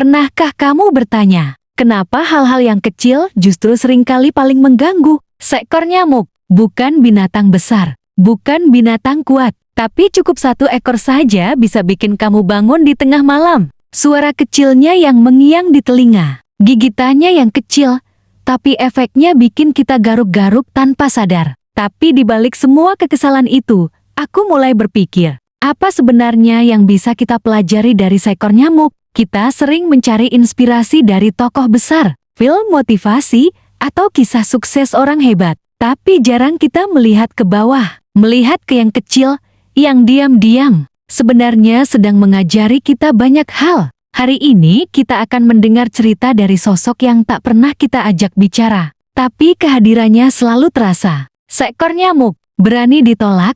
Pernahkah kamu bertanya, kenapa hal-hal yang kecil justru seringkali paling mengganggu? Seekor nyamuk, bukan binatang besar, bukan binatang kuat, tapi cukup satu ekor saja bisa bikin kamu bangun di tengah malam. Suara kecilnya yang mengiang di telinga, gigitannya yang kecil, tapi efeknya bikin kita garuk-garuk tanpa sadar. Tapi di balik semua kekesalan itu, aku mulai berpikir, apa sebenarnya yang bisa kita pelajari dari seekor nyamuk? Kita sering mencari inspirasi dari tokoh besar, film motivasi, atau kisah sukses orang hebat. Tapi jarang kita melihat ke bawah, melihat ke yang kecil, yang diam-diam sebenarnya sedang mengajari kita banyak hal. Hari ini kita akan mendengar cerita dari sosok yang tak pernah kita ajak bicara, tapi kehadirannya selalu terasa. Seekor nyamuk, berani ditolak,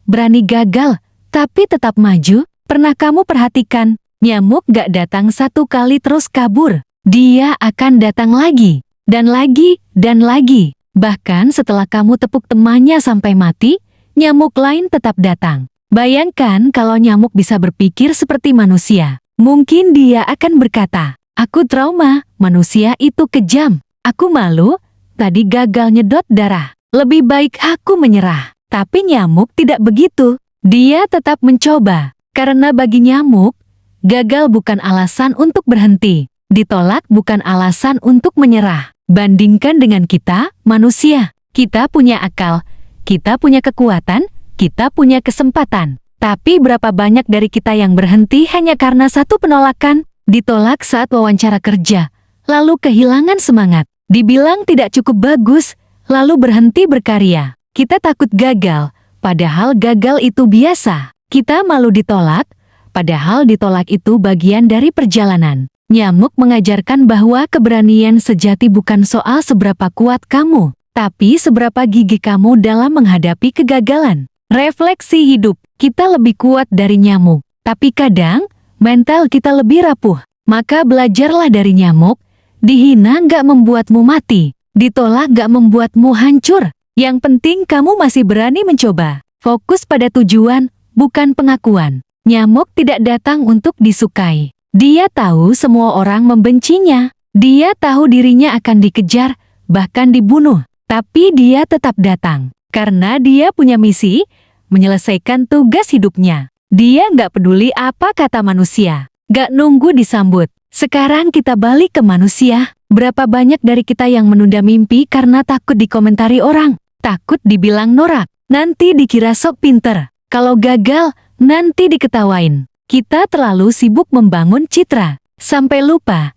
berani gagal, tapi tetap maju. Pernah kamu perhatikan, nyamuk gak datang satu kali terus kabur. Dia akan datang lagi, dan lagi, dan lagi. Bahkan setelah kamu tepuk temannya sampai mati, nyamuk lain tetap datang. Bayangkan kalau nyamuk bisa berpikir seperti manusia. Mungkin dia akan berkata, aku trauma, manusia itu kejam. Aku malu, tadi gagal nyedot darah. Lebih baik aku menyerah. Tapi nyamuk tidak begitu. Dia tetap mencoba. Karena bagi nyamuk, gagal bukan alasan untuk berhenti. Ditolak bukan alasan untuk menyerah. Bandingkan dengan kita, manusia. Kita punya akal, kita punya kekuatan, kita punya kesempatan. Tapi berapa banyak dari kita yang berhenti hanya karena satu penolakan? Ditolak saat wawancara kerja, lalu kehilangan semangat. Dibilang tidak cukup bagus, lalu berhenti berkarya. Kita takut gagal, padahal gagal itu biasa. Kita malu ditolak, padahal ditolak itu bagian dari perjalanan. Nyamuk mengajarkan bahwa keberanian sejati bukan soal seberapa kuat kamu, tapi seberapa gigih kamu dalam menghadapi kegagalan. Refleksi hidup, kita lebih kuat dari nyamuk, tapi kadang mental kita lebih rapuh. Maka belajarlah dari nyamuk, dihina gak membuatmu mati, ditolak gak membuatmu hancur. Yang penting kamu masih berani mencoba. Fokus pada tujuan, bukan pengakuan. Nyamuk tidak datang untuk disukai. Dia tahu semua orang membencinya. Dia tahu dirinya akan dikejar, bahkan dibunuh. Tapi dia tetap datang. Karena dia punya misi, menyelesaikan tugas hidupnya. Dia nggak peduli apa kata manusia. Nggak nunggu disambut. Sekarang kita balik ke manusia. Berapa banyak dari kita yang menunda mimpi karena takut dikomentari orang. Takut dibilang norak. Nanti dikira sok pinter. Kalau gagal, nanti diketawain. Kita terlalu sibuk membangun citra, sampai lupa.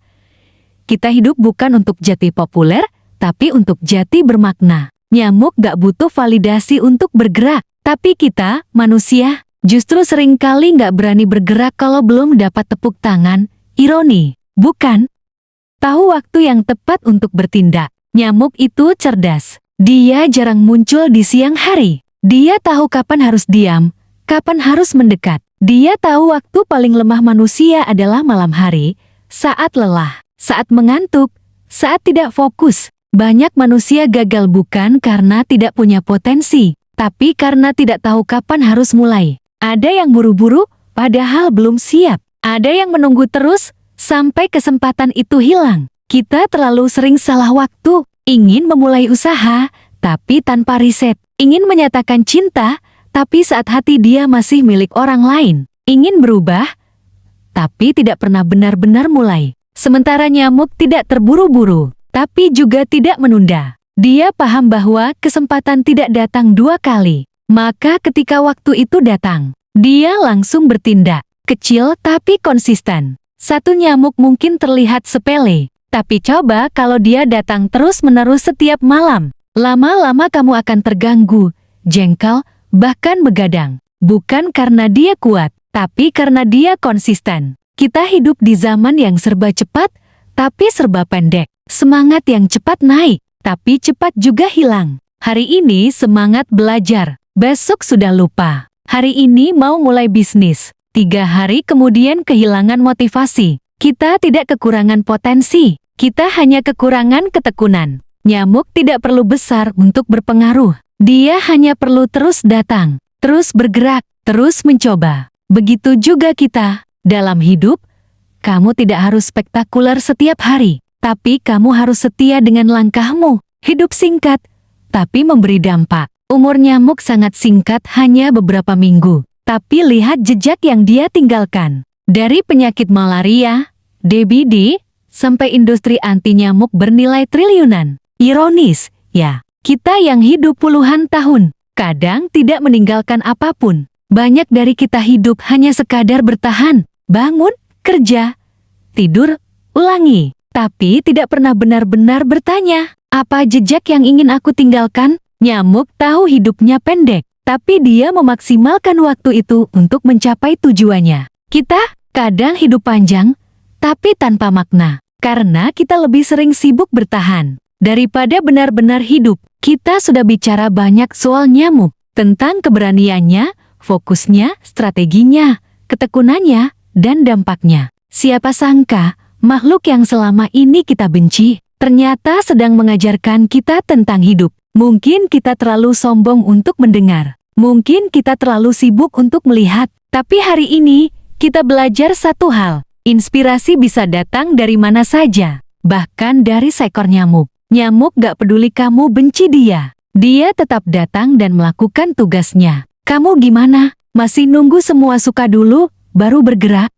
Kita hidup bukan untuk jati populer, tapi untuk jati bermakna. Nyamuk gak butuh validasi untuk bergerak, tapi kita, manusia, justru seringkali gak berani bergerak kalau belum dapat tepuk tangan. Ironi, bukan? Tahu waktu yang tepat untuk bertindak. Nyamuk itu cerdas. Dia jarang muncul di siang hari. Dia tahu kapan harus diam, kapan harus mendekat. Dia tahu waktu paling lemah manusia adalah malam hari, saat lelah, saat mengantuk, saat tidak fokus. Banyak manusia gagal bukan karena tidak punya potensi, tapi karena tidak tahu kapan harus mulai. Ada yang buru-buru, padahal belum siap. Ada yang menunggu terus, sampai kesempatan itu hilang. Kita terlalu sering salah waktu, ingin memulai usaha, tapi tanpa riset. Ingin menyatakan cinta, tapi saat hati dia masih milik orang lain. Ingin berubah, tapi tidak pernah benar-benar mulai. Sementara nyamuk tidak terburu-buru, tapi juga tidak menunda. Dia paham bahwa kesempatan tidak datang dua kali. Maka ketika waktu itu datang, dia langsung bertindak. Kecil tapi konsisten. Satu nyamuk mungkin terlihat sepele, tapi coba kalau dia datang terus-menerus setiap malam. Lama-lama kamu akan terganggu, jengkel, bahkan begadang. Bukan karena dia kuat, tapi karena dia konsisten. Kita hidup di zaman yang serba cepat, tapi serba pendek. Semangat yang cepat naik, tapi cepat juga hilang. Hari ini semangat belajar, besok sudah lupa. Hari ini mau mulai bisnis, 3 hari kemudian kehilangan motivasi. Kita tidak kekurangan potensi, kita hanya kekurangan ketekunan. Nyamuk tidak perlu besar untuk berpengaruh. Dia hanya perlu terus datang, terus bergerak, terus mencoba. Begitu juga kita, dalam hidup, Kamu tidak harus spektakuler setiap hari, tapi kamu harus setia dengan langkahmu. Hidup singkat, tapi memberi dampak. Umur nyamuk sangat singkat, hanya beberapa minggu. Tapi lihat jejak yang dia tinggalkan. Dari penyakit malaria, DBD, sampai industri anti nyamuk bernilai triliunan. Ironis, ya, kita yang hidup puluhan tahun, kadang tidak meninggalkan apapun. Banyak dari kita hidup hanya sekadar bertahan, bangun, kerja, tidur, ulangi. Tapi tidak pernah benar-benar bertanya, apa jejak yang ingin aku tinggalkan? Nyamuk tahu hidupnya pendek, tapi dia memaksimalkan waktu itu untuk mencapai tujuannya. Kita kadang hidup panjang, tapi tanpa makna, karena kita lebih sering sibuk bertahan daripada benar-benar hidup. Kita sudah bicara banyak soal nyamuk, tentang keberaniannya, fokusnya, strateginya, ketekunannya, dan dampaknya. Siapa sangka, makhluk yang selama ini kita benci, ternyata sedang mengajarkan kita tentang hidup. Mungkin kita terlalu sombong untuk mendengar. Mungkin kita terlalu sibuk untuk melihat. Tapi hari ini, kita belajar satu hal. Inspirasi bisa datang dari mana saja. Bahkan dari seekor nyamuk. Nyamuk gak peduli kamu benci dia. Dia tetap datang dan melakukan tugasnya. Kamu gimana? Masih nunggu semua suka dulu, baru bergerak?